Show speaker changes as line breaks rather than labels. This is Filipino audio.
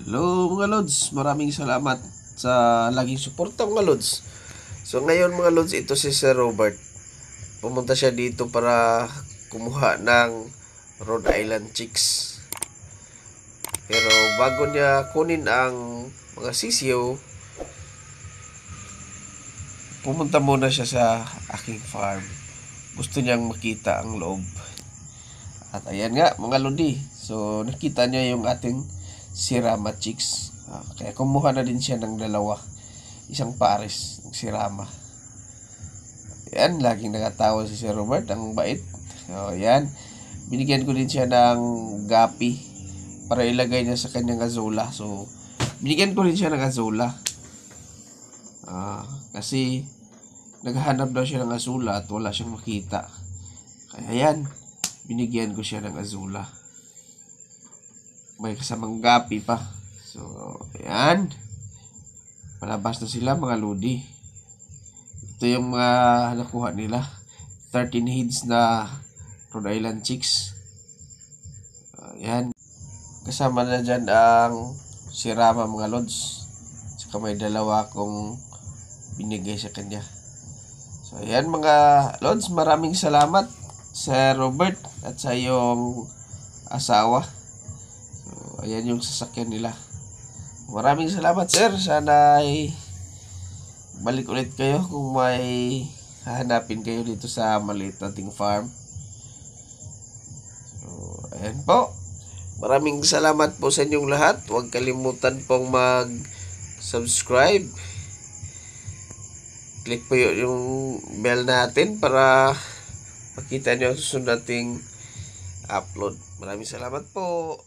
Hello mga Lods, maraming salamat sa laging suporta mga Lods. So ngayon mga Lods, ito si Sir Robert. Pumunta siya dito para kumuha ng Rhode Island chicks. Pero bago niya kunin ang mga sisiyo, pumunta muna siya sa aking farm. Gusto niyang makita ang loob. At ayan nga mga Lodi, so nakita niya yung ating Sirama chicks. Kaya kumuha na din siya ng dalawa. Isang pares ng Sirama. Yan, laging nakatawa si Sir Robert. Ang bait. So, yan. Binigyan ko din siya ng gapi para ilagay niya sa kanyang azula. So, binigyan ko rin siya ng azula. Kasi naghahanap daw siya ng azula at wala siyang makita. Kaya yan, binigyan ko siya ng azula. May kasamang gapi pa. So, ayan. Palabas na sila mga Lodi. Ito yung mga nakuha nila. 13 heads na Rhode Island chicks. Ayan. Kasama na dyan ang Sirama mga Lods. Saka may dalawa akong binigay sa kanya. So, ayan mga Lods. Maraming salamat sa Robert at sa iyong asawa. Ayan yung sasakyan nila. Maraming salamat sir. Sana ay balik ulit kayo kung may hahanapin kayo dito sa maliit nating farm. So, ayan po. Maraming salamat po sa inyong lahat. Huwag kalimutan pong mag-subscribe. Click po yung bell natin para makita nyo ang susunod nating upload. Maraming salamat po.